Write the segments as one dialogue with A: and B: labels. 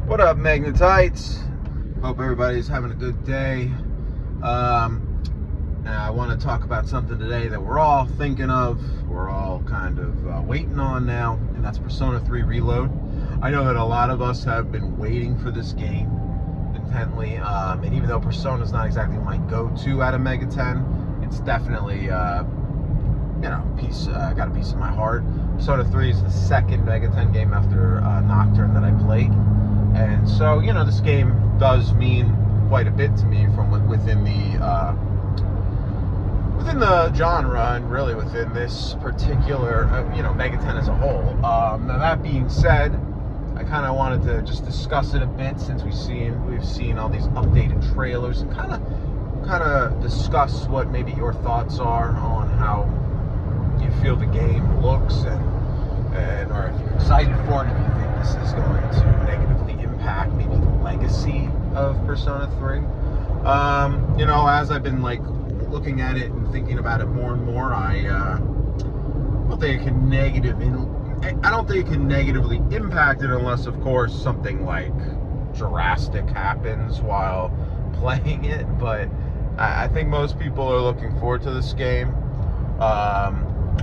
A: What up, Magnetites? Hope everybody's having a good day. I want to talk about something today that we're all thinking of. We're all kind of waiting on now, and that's Persona 3 Reload. I know that a lot of us have been waiting for this game intently, and even though Persona is not exactly my go-to out of Mega 10, it's definitely got a piece of my heart. Persona 3 is the second Mega 10 game after Nocturne that I played. And so, this game does mean quite a bit to me from within the genre and really within this particular, Mega 10 as a whole. Now that being said, I kind of wanted to just discuss it a bit since we've seen all these updated trailers and kind of discuss what maybe your thoughts are on how you feel the game looks and or if you're excited for it, if you think this is going to negatively impact maybe the legacy of Persona 3. As I've been looking at it and thinking about it more and more, I don't think it can negatively impact it unless, of course, something like drastic happens while playing it. But I think most people are looking forward to this game.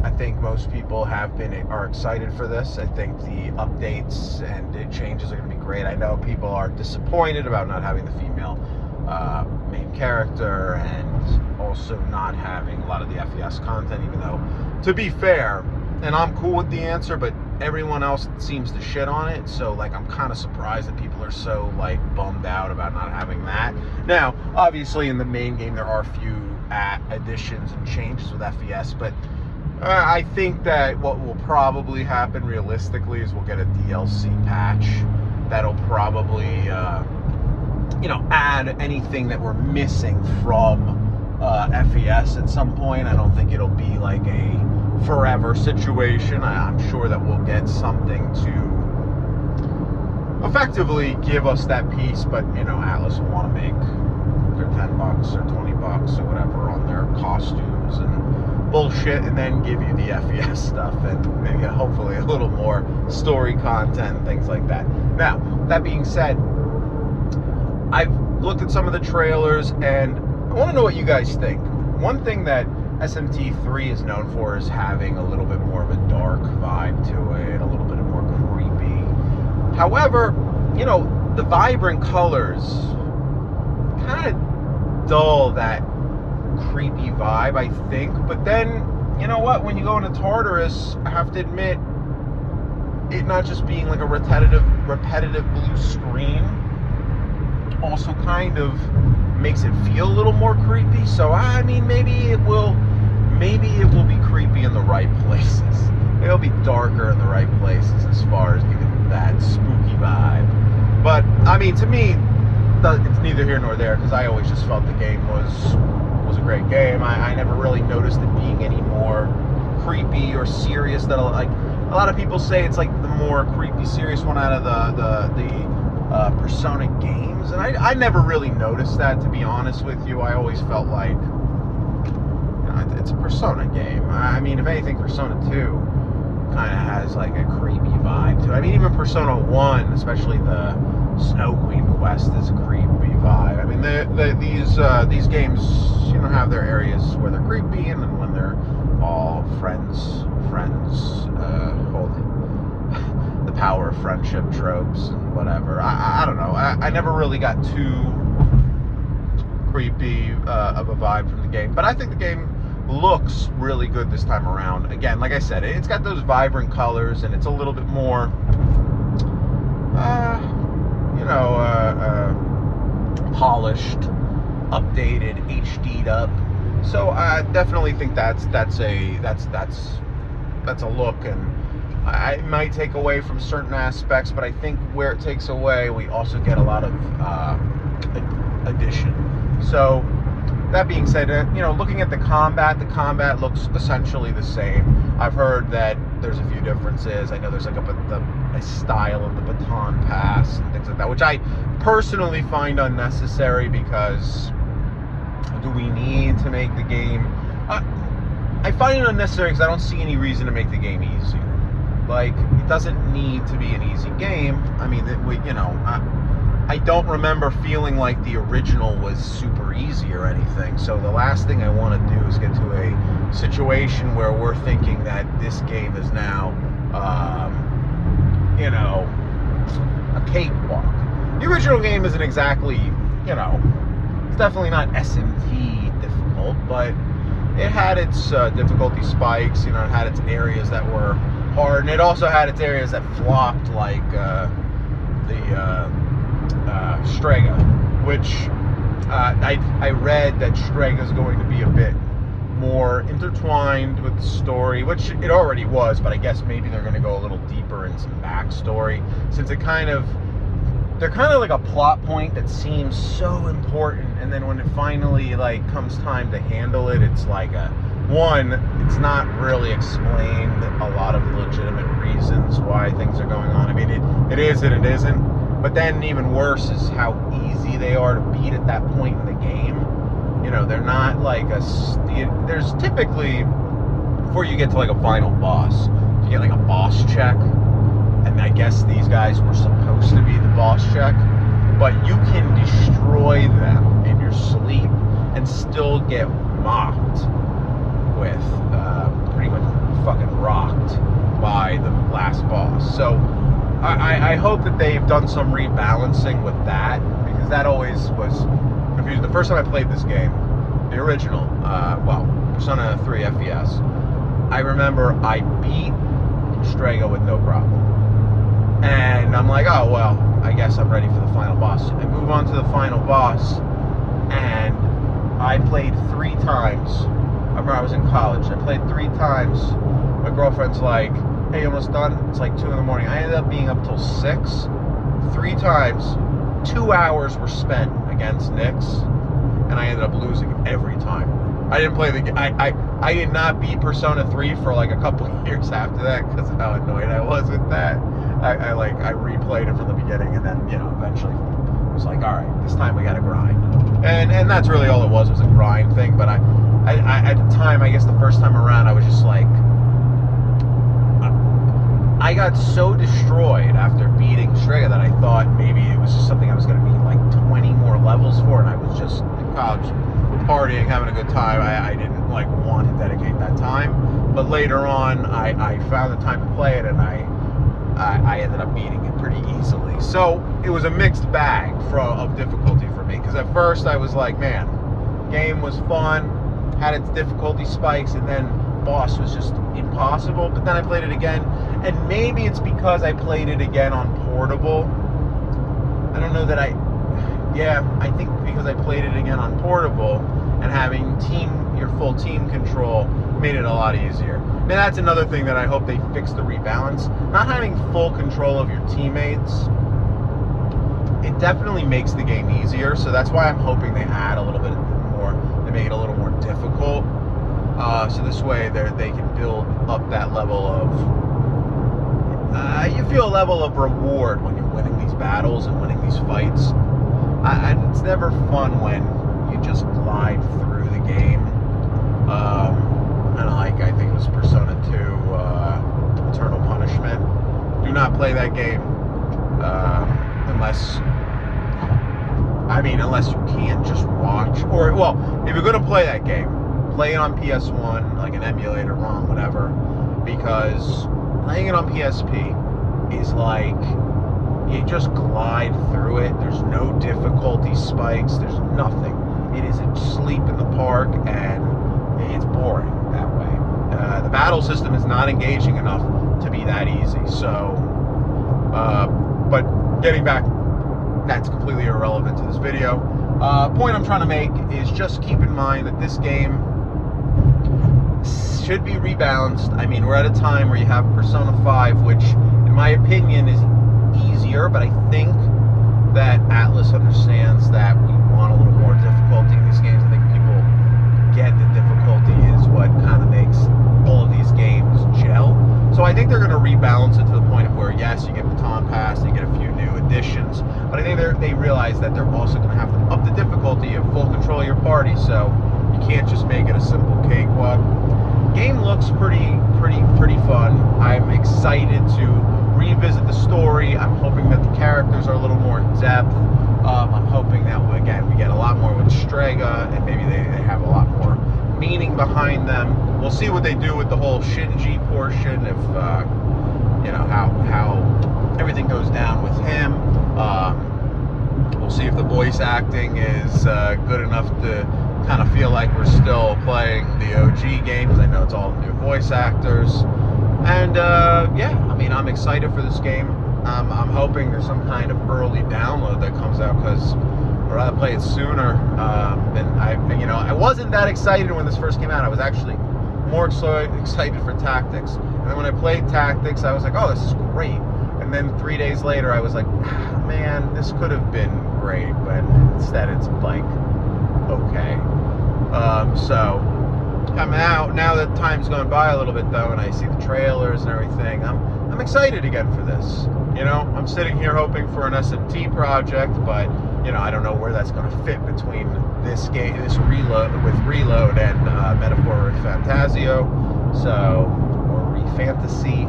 A: I think most people are excited for this. I think the updates and the changes are going to be great. I know people are disappointed about not having the female main character and also not having a lot of the FES content, even though, to be fair, and I'm cool with the answer, but everyone else seems to shit on it, so I'm kind of surprised that people are so bummed out about not having that. Now, obviously in the main game there are a few additions and changes with FES, but I think that what will probably happen realistically is we'll get a DLC patch that'll probably add anything that we're missing from FES at some point. I don't think it'll be like a forever situation. I'm sure that we'll get something to effectively give us that piece, but Atlas will want to make their $10 or $20 or whatever on their costumes and bullshit, and then give you the FES stuff and maybe hopefully a little more story content and things like that. Now, that being said, I've looked at some of the trailers and I want to know what you guys think. One thing that SMT3 is known for is having a little bit more of a dark vibe to it, a little bit more creepy. However, the vibrant colors kind of dull that creepy vibe, I think. But then, you know what? When you go into Tartarus, I have to admit, it not just being like a repetitive blue screen also kind of makes it feel a little more creepy. So I mean, maybe it will be creepy in the right places. It'll be darker in the right places as far as giving that spooky vibe. But I mean, to me, it's neither here nor there, because I always just felt the game was a great game. I never really noticed it being any more creepy or serious. That a lot of people say it's like the more creepy, serious one out of the Persona games, and I never really noticed that, to be honest with you. I always felt like it's a Persona game. I mean, if anything, Persona 2 kind of has a creepy vibe to it. I mean, even Persona 1, especially the Snow Queen quest, is a creepy vibe. I mean, these games, have their areas where they're creepy, and then when they're all friends, hold the power of friendship tropes and whatever. I don't know. I never really got too creepy of a vibe from the game, but I think the game looks really good this time around. Again, like I said, it's got those vibrant colors, and it's a little bit more, polished, updated, HD'd up. So I definitely think that's a look, and I might take away from certain aspects, but I think where it takes away, we also get a lot of addition. So that being said, looking at the combat looks essentially the same. I've heard that there's a few differences. I know there's a style of the baton pass and things like that, which I personally find unnecessary, because do we need to make the game? I find it unnecessary because I don't see any reason to make the game easier. It doesn't need to be an easy game. I mean, I don't remember feeling like the original was super easy or anything. So the last thing I want to do is get to a situation where we're thinking that this game is now, a cakewalk. The original game isn't exactly, it's definitely not SMT difficult, but it had its difficulty spikes. It had its areas that were hard, and it also had its areas that flopped, like the Strega, which I read that Strega is going to be a bit more intertwined with the story, which it already was, but I guess maybe they're going to go a little deeper in some backstory, since they're kind of like a plot point that seems so important, and then when it finally comes time to handle it, it's like it's not really explained a lot of the legitimate reasons why things are going on. I mean, it is and it isn't. But then even worse is how easy they are to beat at that point in the game. They're not like there's typically, before you get to a final boss, you get a boss check. And I guess these guys were supposed to be the boss check. But you can destroy them in your sleep and still get mocked with, pretty much fucking rocked by the last boss. So I hope that they've done some rebalancing with that, because that always was confusing. The first time I played this game, the original, Persona 3 FES, I remember I beat Strega with no problem. And I'm like, oh, well, I guess I'm ready for the final boss. I move on to the final boss, and I played 3 times. I remember I was in college. I played 3 times. My girlfriend's like, hey, almost done? It's like 2 in the morning. I ended up being up till 6. 3 times. 2 hours were spent against Nyx, and I ended up losing every time. I didn't play the game. I did not beat Persona 3 for a couple of years after that, because of how annoyed I was with that. I replayed it from the beginning, and then eventually it was like, all right, this time we got to grind, and that's really all it was a grind thing. But I at the time, I guess the first time around, I was just like, I got so destroyed after beating Strega that I thought maybe it was just something I was going to need 20 more levels for, and I was just in college partying, having a good time. I didn't want to dedicate that time, but later on I found the time to play it, and I ended up beating it pretty easily. So it was a mixed bag of difficulty for me, because at first I was like, man, game was fun, had its difficulty spikes, and then boss was just impossible. But then I played it again, and maybe it's because I played it again on portable. I don't know that I think because I played it again on portable, and having your full team control made it a lot easier. Now that's another thing that I hope they fix, the rebalance. Not having full control of your teammates, it definitely makes the game easier. So that's why I'm hoping they add a little bit more, they make it a little more difficult. So this way they can build up that level of, you feel a level of reward when you're winning these battles and winning these fights. And it's never fun when you just glide through the game. And I think it was Persona 2, Eternal Punishment. Do not play that game unless you can't just watch. Or, well, if you're going to play that game, play it on PS1, like an emulator, ROM, whatever. Because playing it on PSP is you just glide through it. There's no difficulty spikes. There's nothing. It is a sleep in the park, and it's boring that way. The battle system is not engaging enough to be that easy. So, but getting back, that's completely irrelevant to this video. Point I'm trying to make is just keep in mind that this game should be rebalanced. I mean, we're at a time where you have Persona 5, which, in my opinion, is easier, but I think that Atlus understands that we want a little more difficulty in these games. I think people get the difficulty is what kind of makes all of these games gel. So I think they're going to rebalance it to the point of where, yes, you get Baton Pass, you get a few new additions, but I think they realize that they're also going to have to up the difficulty of full control of your party, so you can't just make it a simple cakewalk. Game looks pretty fun. I'm excited to revisit the story. I'm hoping that the characters are a little more in depth. I'm hoping that, again, we get a lot more with Strega, and maybe they have a lot more meaning behind them. We'll see what they do with the whole Shinji portion, if, you know, how everything goes down with him. We'll see if the voice acting is good enough to kind of feel like we're still playing the OG game, because I know it's all new voice actors. And yeah, I mean, I'm excited for this game. I'm hoping there's some kind of early download that comes out, because I'd rather play it sooner. And I wasn't that excited when this first came out. I was actually more excited for Tactics. And then when I played Tactics, I was like, oh, this is great. And then 3 days later, I was like, man, this could have been great, but instead it's like, okay. So I'm out now that time's gone by a little bit, though, and I see the trailers and everything. I'm excited again for this. You know, I'm sitting here hoping for an SMT project, but you know, I don't know where that's going to fit between this game, Reload and Metaphor Fantasio, or Refantasy.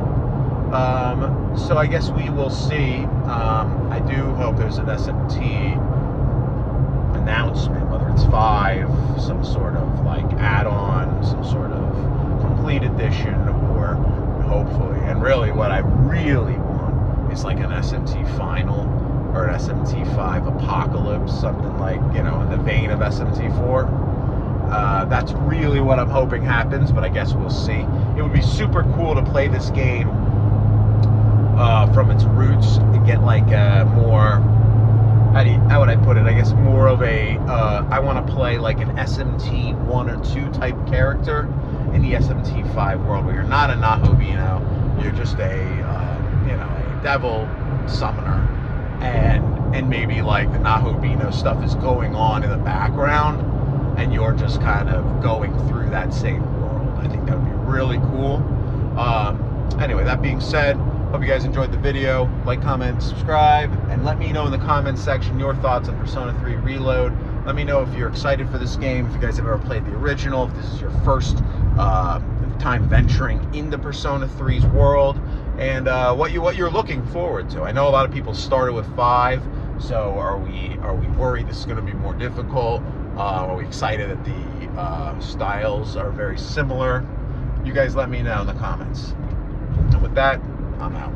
A: So I guess we will see. I do hope there's an SMT announcement, whether it's 5, some sort of like add-on, some sort of complete edition, or hopefully, and really what I really want is like an SMT Final or an SMT5 Apocalypse, something like, you know, in the vein of SMT4. That's really what I'm hoping happens, but I guess we'll see. It would be super cool to play this game from its roots and get like more, how would I put it? I guess more of a, I want to play like an SMT 1 or 2 type character in the SMT5 world, where you're not a Nahobino, you're just a devil summoner, and maybe like the Nahobino stuff is going on in the background, and you're just kind of going through that same world. I think that would be really cool. Anyway, that being said, hope you guys enjoyed the video. Like, comment, subscribe, and let me know in the comments section your thoughts on Persona 3 Reload. Let me know if you're excited for this game, if you guys have ever played the original, if this is your first time venturing into Persona 3's world, and what you're looking forward to. I know a lot of people started with 5, so are we worried this is going to be more difficult? Are we excited that the styles are very similar? You guys let me know in the comments. And with that, I'm out.